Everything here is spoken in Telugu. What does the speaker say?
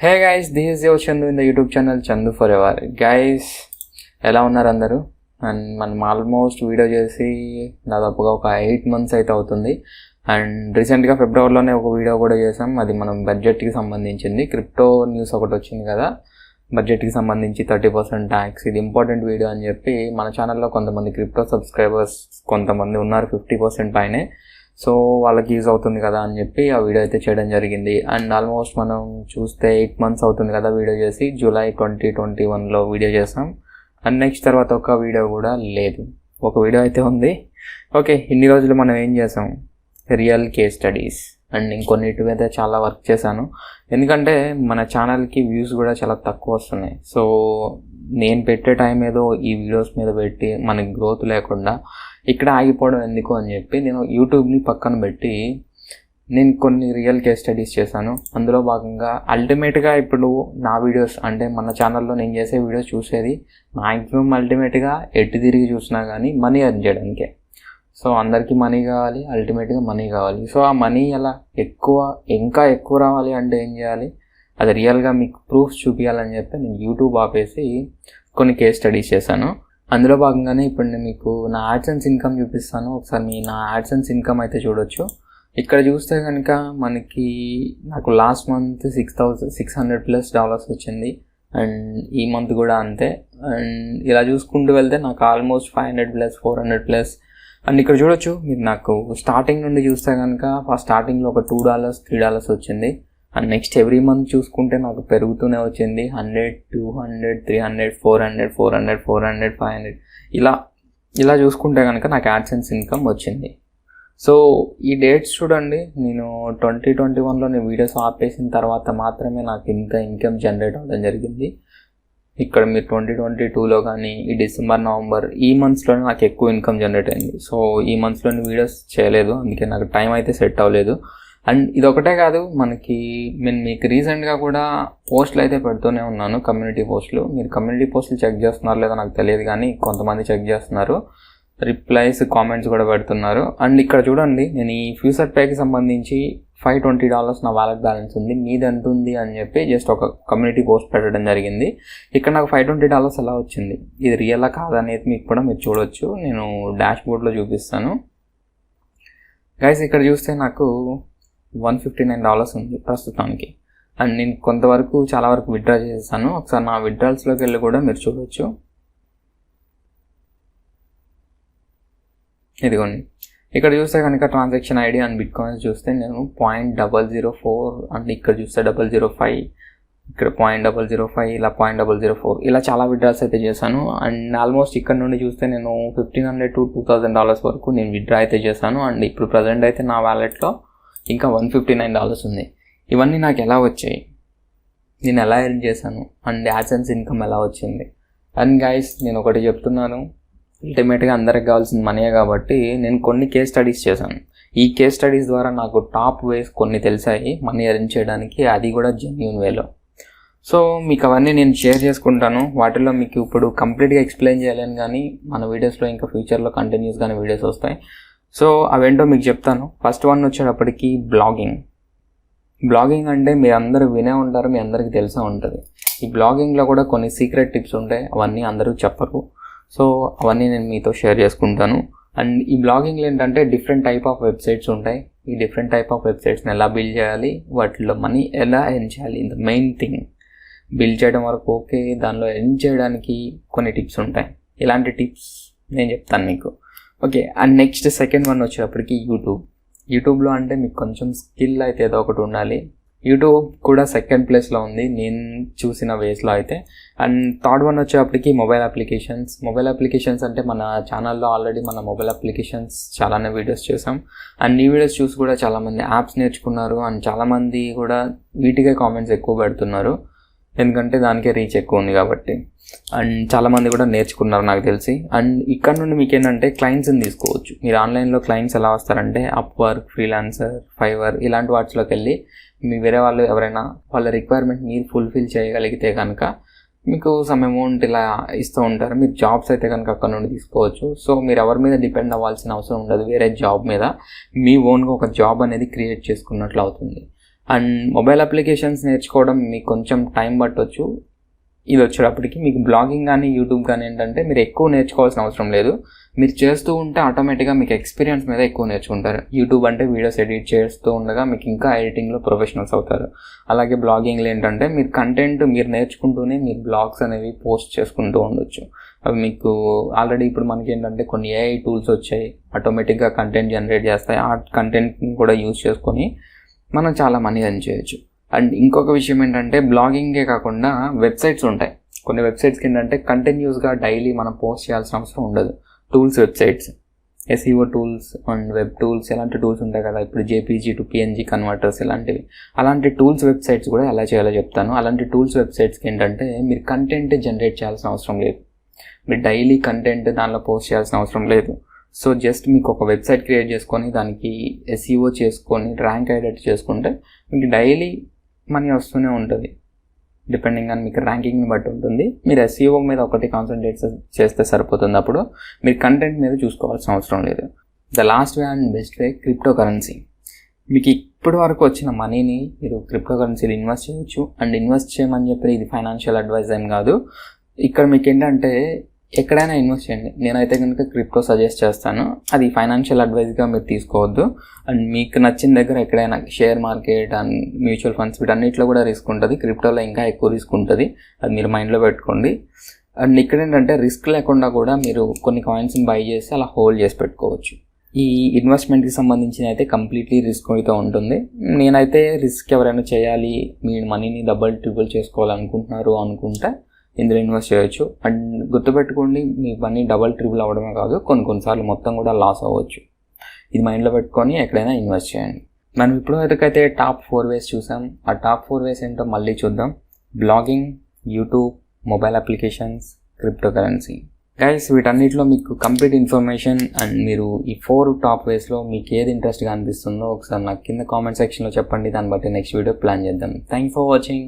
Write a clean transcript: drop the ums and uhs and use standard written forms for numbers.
Hey guys, this is your Chandu in the YouTube channel Chandu Forever. Guys, ఎలా ఉన్నారు అందరూ? అండ్ మనం ఆల్మోస్ట్ వీడియో చేసి దాదాపుగా ఒక 8 months అయితే అవుతుంది. అండ్ రీసెంట్గా ఫిబ్రవరిలోనే ఒక వీడియో కూడా చేసాం. అది మనం బడ్జెట్కి సంబంధించింది. క్రిప్టో న్యూస్ ఒకటి వచ్చింది కదా, బడ్జెట్కి సంబంధించి 30% ట్యాక్స్. ఇది ఇంపార్టెంట్ వీడియో అని చెప్పి మన ఛానల్లో కొంతమంది క్రిప్టో సబ్స్క్రైబర్స్ కొంతమంది ఉన్నారు, 50% పైనే. సో వాళ్ళకి యూజ్ అవుతుంది కదా అని చెప్పి ఆ వీడియో అయితే చేయడం జరిగింది. అండ్ ఆల్మోస్ట్ మనం చూస్తే 8 months అవుతుంది కదా వీడియో చేసి. జూలై 2021లో వీడియో చేసాం. అండ్ నెక్స్ట్ తర్వాత ఒక వీడియో కూడా లేదు, ఒక వీడియో అయితే ఉంది. ఓకే, ఇన్ని రోజులు మనం ఏం చేసాం? రియల్ కేస్ స్టడీస్ అండ్ ఇంకొన్నిటి మీద చాలా వర్క్ చేశాను. ఎందుకంటే మన ఛానల్కి వ్యూస్ కూడా చాలా తక్కువ వస్తున్నాయి. సో నేను పెట్టే టైం ఏదో ఈ వీడియోస్ మీద పెట్టి మనకి గ్రోత్ లేకుండా ఇక్కడ ఆగిపోవడం ఎందుకు అని చెప్పి నేను యూట్యూబ్ని పక్కన పెట్టి నేను కొన్ని రియల్ కేస్ స్టడీస్ చేశాను. అందులో భాగంగా అల్టిమేట్గా ఇప్పుడు నా వీడియోస్ అంటే మన ఛానల్లో నేను చేసే వీడియోస్ చూసేది మ్యాక్సిమం అల్టిమేట్గా ఎటు తిరిగి చూసినా కానీ మనీ ఎర్న్ చేయడానికే. సో అందరికీ మనీ కావాలి, అల్టిమేట్గా మనీ కావాలి. సో ఆ మనీ ఎలా ఇంకా ఎక్కువ రావాలి అంటే ఏం చేయాలి? అది రియల్గా మీకు ప్రూఫ్స్ చూపించాలని చెప్పి నేను యూట్యూబ్ ఆపేసి కొన్ని కేస్ స్టడీస్ చేశాను. అందులో భాగంగానే ఇప్పుడు నేను మీకు నా యాడ్సెన్స్ ఇన్కమ్ చూపిస్తాను. ఒకసారి నా యాడ్సెన్స్ ఇన్కమ్ అయితే చూడొచ్చు. ఇక్కడ చూస్తే కనుక మనకి నాకు లాస్ట్ మంత్ $600+ వచ్చింది. అండ్ ఈ మంత్ కూడా అంతే. అండ్ ఇలా చూసుకుంటూ వెళ్తే నాకు ఆల్మోస్ట్ $500+, $400+. అండ్ ఇక్కడ చూడొచ్చు మీరు, నాకు స్టార్టింగ్ నుండి చూస్తే కనుక ఫస్ట్ స్టార్టింగ్లో ఒక $2, $3 వచ్చింది. అండ్ నెక్స్ట్ ఎవ్రీ మంత్ చూసుకుంటే నాకు పెరుగుతూనే వచ్చింది. 100, 200, 300, 400, 400, 400, 500 ఇలా చూసుకుంటే కనుక నాకు యాడ్సెన్స్ ఇన్కమ్ వచ్చింది. సో ఈ డేట్స్ చూడండి, నేను 2021లో నేను వీడియోస్ ఆపేసిన తర్వాత మాత్రమే నాకు ఇంత ఇన్కమ్ జనరేట్ అవ్వడం జరిగింది. ఇక్కడ మీరు 2022లో కానీ ఈ డిసెంబర్, నవంబర్ ఈ మంత్స్లోనే నాకు ఎక్కువ ఇన్కమ్ జనరేట్ అయింది. సో ఈ మంత్స్లోని వీడియోస్ చేయలేదు, అందుకే నాకు టైం అయితే సెట్ అవ్వలేదు. అండ్ ఇదొకటే కాదు, నేను మీకు రీసెంట్గా కూడా పోస్టులు అయితే పెడుతూనే ఉన్నాను, కమ్యూనిటీ పోస్టులు. మీరు కమ్యూనిటీ పోస్టులు చెక్ చేస్తున్నారు లేదో నాకు తెలియదు, కానీ కొంతమంది చెక్ చేస్తున్నారు, రిప్లైస్, కామెంట్స్ కూడా పెడుతున్నారు. అండ్ ఇక్కడ చూడండి, నేను ఈ ఫ్యూచర్ పేకి సంబంధించి $520 నా వాలెట్ బ్యాలెన్స్ ఉంది, మీది ఎంత ఉంది అని చెప్పి జస్ట్ ఒక కమ్యూనిటీ పోస్ట్ పెట్టడం జరిగింది. ఇక్కడ నాకు $520 ఎలా వచ్చింది, ఇది రియల్లా కాదనేది మీకు కూడా మీరు చూడొచ్చు. నేను డాష్ బోర్డ్లో చూపిస్తాను గైస్. ఇక్కడ చూస్తే నాకు $159 ఉంది ప్రస్తుతానికి. అండ్ నేను కొంతవరకు చాలా వరకు విత్డ్రా చేసేసాను. ఒకసారి నా విత్డ్రాల్స్లోకి వెళ్ళి కూడా మీరు చూడవచ్చు. ఇదిగోండి, ఇక్కడ చూస్తే కనుక transaction ID and bit coins చూస్తే నేను 0.004 అండ్ ఇక్కడ చూస్తే 005, ఇక్కడ 0.005, ఇలా 0.004 ఇలా చాలా విత్డ్రాల్స్ అయితే చేశాను. అండ్ ఆల్మోస్ట్ ఇక్కడ నుండి చూస్తే నేను $1,500 to $2,000 వరకు నేను విత్డ్రా అయితే చేశాను. అండ్ ఇప్పుడు ప్రజెంట్ అయితే నా వ్యాలెట్లో ఇంకా $159 ఉంది. ఇవన్నీ నాకు ఎలా వచ్చాయి, నేను ఎలా ఎర్న్ చేశాను, అండ్ యాడ్సెన్స్ ఇన్కమ్ ఎలా వచ్చింది? అండ్ గైస్, నేను ఒకటి చెప్తున్నాను, అల్టిమేట్గా అందరికి కావాల్సిన మనీయే కాబట్టి నేను కొన్ని కేస్ స్టడీస్ చేశాను. ఈ కేస్ స్టడీస్ ద్వారా నాకు టాప్ వేస్ కొన్ని తెలిసాయి మనీ ఎర్న్ చేయడానికి, అది కూడా జెన్యూన్ వేలో. సో మీకు అవన్నీ నేను షేర్ చేసుకుంటాను. వాటిల్లో మీకు ఇప్పుడు కంప్లీట్గా ఎక్స్ప్లెయిన్ చేయలేను, కానీ మన వీడియోస్లో ఇంకా ఫ్యూచర్లో కంటిన్యూస్గానే వీడియోస్ వస్తాయి. సో అవేంటో మీకు చెప్తాను. ఫస్ట్ వన్ వచ్చేటప్పటికి బ్లాగింగ్ అంటే మీరు అందరూ వినే ఉంటారు, మీ అందరికీ తెలిసే ఉంటుంది. ఈ బ్లాగింగ్లో కూడా కొన్ని సీక్రెట్ టిప్స్ ఉంటాయి, అవన్నీ అందరూ చెప్పరు. సో అవన్నీ నేను మీతో షేర్ చేసుకుంటాను. అండ్ ఈ బ్లాగింగ్లో ఏంటంటే డిఫరెంట్ టైప్ ఆఫ్ వెబ్సైట్స్ ఉంటాయి. ఈ డిఫరెంట్ టైప్ ఆఫ్ వెబ్సైట్స్ని ఎలా బిల్డ్ చేయాలి, వాటిలో మనీ ఎలా ఎర్న్ చేయాలి, ద మెయిన్ థింగ్. బిల్డ్ చేయడం వరకు ఓకే, దానిలో ఎర్న్ చేయడానికి కొన్ని టిప్స్ ఉంటాయి. ఇలాంటి టిప్స్ నేను చెప్తాను మీకు. Okay, and next second one వచ్చేటప్పటికి యూట్యూబ్లో అంటే మీకు కొంచెం స్కిల్ అయితే ఏదో ఒకటి ఉండాలి. యూట్యూబ్ కూడా సెకండ్ ప్లేస్లో ఉంది నేను చూసిన వేస్లో అయితే. అండ్ థర్డ్ వన్ వచ్చేటప్పటికి మొబైల్ అప్లికేషన్స్ అంటే మన ఛానల్లో ఆల్రెడీ మన మొబైల్ అప్లికేషన్స్ చాలానే వీడియోస్ చేసాం. అండ్ ఈ వీడియోస్ చూసి కూడా చాలామంది యాప్స్ నేర్చుకున్నారు. అండ్ చాలామంది కూడా వీటికే కామెంట్స్ ఎక్కువ పెడుతున్నారు, ఎందుకంటే దానికే రీచ్ ఎక్కువ ఉంది కాబట్టి. అండ్ చాలామంది కూడా నేర్చుకున్నారు నాకు తెలిసి. అండ్ ఇక్కడ నుండి మీకు ఏంటంటే క్లయింట్స్ని తీసుకోవచ్చు. మీరు ఆన్లైన్లో క్లయింట్స్ ఎలా వస్తారంటే అప్వర్క్, ఫ్రీలాన్సర్, ఫైవర్ ఇలాంటి వాటిలోకి వెళ్ళి మీ వేరే వాళ్ళు ఎవరైనా వాళ్ళ రిక్వైర్మెంట్ మీరు ఫుల్ఫిల్ చేయగలిగితే కనుక మీకు సమ్ అమౌంట్ ఇలా ఇస్తూ ఉంటారు. మీరు జాబ్స్ అయితే కనుక అక్కడ నుండి తీసుకోవచ్చు. సో మీరు ఎవరి మీద డిపెండ్ అవ్వాల్సిన అవసరం ఉండదు, వేరే జాబ్ మీద మీ ఓన్గా ఒక జాబ్ అనేది క్రియేట్ చేసుకున్నట్లు అవుతుంది. అండ్ మొబైల్ అప్లికేషన్స్ నేర్చుకోవడం మీకు కొంచెం టైం పట్టవచ్చు. ఇది వచ్చేటప్పటికి మీకు బ్లాగింగ్ కానీ యూట్యూబ్ కానీ ఏంటంటే మీరు ఎక్కువ నేర్చుకోవాల్సిన అవసరం లేదు. మీరు చేస్తూ ఉంటే ఆటోమేటిక్గా మీకు ఎక్స్పీరియన్స్ మీద ఎక్కువ నేర్చుకుంటారు. యూట్యూబ్ అంటే వీడియోస్ ఎడిట్ చేస్తూ ఉండగా మీకు ఇంకా ఎడిటింగ్లో ప్రొఫెషనల్స్ అవుతారు. అలాగే బ్లాగింగ్లో ఏంటంటే మీరు కంటెంట్ మీరు నేర్చుకుంటూనే మీరు బ్లాగ్స్ అనేవి పోస్ట్ చేసుకుంటూ ఉండొచ్చు. అవి మీకు ఆల్రెడీ ఇప్పుడు మనకి ఏంటంటే కొన్ని ఏఐ టూల్స్ వచ్చాయి, ఆటోమేటిక్గా కంటెంట్ జనరేట్ చేస్తాయి. ఆ కంటెంట్ని కూడా యూజ్ చేసుకొని మనం చాలా మనీ ఎర్న్ చేయొచ్చు. అండ్ ఇంకొక విషయం ఏంటంటే బ్లాగింగే కాకుండా వెబ్సైట్స్ ఉంటాయి. కొన్ని వెబ్సైట్స్కి ఏంటంటే కంటిన్యూస్గా డైలీ మనం పోస్ట్ చేయాల్సిన అవసరం ఉండదు. Tools websites, SEO tools and web tools ఇలాంటి టూల్స్ ఉంటాయి కదా, ఇప్పుడు జేపీజీ టు పిఎన్జీ కన్వర్టర్స్ ఇలాంటివి. అలాంటి టూల్స్ వెబ్సైట్స్ కూడా ఎలా చేయాలో చెప్తాను. అలాంటి టూల్స్ వెబ్సైట్స్కి ఏంటంటే మీరు కంటెంట్ జనరేట్ చేయాల్సిన అవసరం లేదు. మీరు డైలీ కంటెంట్ దానిలో పోస్ట్ చేయాల్సిన అవసరం లేదు. సో జస్ట్ మీకు ఒక వెబ్సైట్ క్రియేట్ చేసుకొని దానికి ఎస్ఈఓ చేసుకొని ర్యాంక్ అయ్యేటట్టు చేసుకుంటే మీకు డైలీ మనీ వస్తూనే ఉంటుంది. డిపెండింగ్ ఆన్ మీకు ర్యాంకింగ్ని బట్టి ఉంటుంది. మీరు ఎస్ఈఓ మీద ఒకటి కాన్సన్ట్రేట్ చేస్తే సరిపోతుంది. అప్పుడు మీరు కంటెంట్ మీద చూసుకోవాల్సిన అవసరం లేదు. The last way and best way crypto currency. మీకు ఇప్పటి వరకు వచ్చిన మనీని మీరు క్రిప్టో కరెన్సీలో ఇన్వెస్ట్ చేయొచ్చు. అండ్ ఇన్వెస్ట్ చేయమని చెప్పి ఇది ఫైనాన్షియల్ అడ్వైజ్ ఏం కాదు. ఇక్కడ మీకు ఏంటంటే ఎక్కడైనా ఇన్వెస్ట్ చేయండి. నేనైతే కనుక క్రిప్టో సజెస్ట్ చేస్తాను. అది ఫైనాన్షియల్ అడ్వైజ్గా మీరు తీసుకోవద్దు. అండ్ మీకు నచ్చిన దగ్గర ఎక్కడైనా share market and mutual funds వీటన్నిటిలో కూడా రిస్క్ ఉంటుంది. క్రిప్టోలో ఇంకా ఎక్కువ రిస్క్ ఉంటుంది. అది మీరు మైండ్లో పెట్టుకోండి. అండ్ ఇక్కడ ఏంటంటే రిస్క్ లేకుండా కూడా మీరు కొన్ని కాయిన్స్ని బై చేసి అలా హోల్డ్ చేసి పెట్టుకోవచ్చు. ఈ ఇన్వెస్ట్మెంట్కి సంబంధించిన అయితే కంప్లీట్లీ రిస్క్ అయితే ఉంటుంది. నేనైతే రిస్క్ ఎవరైనా చేయాలి, మీ మనీని డబుల్ ట్రిపుల్ చేసుకోవాలనుకుంటున్నారు అనుకుంటే ఇందులో ఇన్వెస్ట్ చేయొచ్చు. అండ్ గుర్తుపెట్టుకోండి, మీ మనీ డబల్ ట్రిపుల్ అవ్వడమే కాదు, కొన్నిసార్లు మొత్తం కూడా లాస్ అవ్వచ్చు. ఇది మైండ్లో పెట్టుకొని ఎక్కడైనా ఇన్వెస్ట్ చేయండి. మనం ఇప్పుడు వరకైతే టాప్ 4 వేస్ చూసాం. ఆ టాప్ 4 వేస్ ఏంటో మళ్ళీ చూద్దాం. Blogging, YouTube, mobile applications, crypto currency. Guys వీటన్నిటిలో మీకు కంప్లీట్ ఇన్ఫర్మేషన్ అండ్ మీరు ఈ 4 టాప్ వేస్లో మీకు ఏది ఇంట్రెస్ట్గా అనిపిస్తుందో ఒకసారి నాకు కింద కామెంట్ సెక్షన్లో చెప్పండి. దాన్ని బట్టి నెక్స్ట్ వీడియో ప్లాన్ చేద్దాం. Thanks for watching.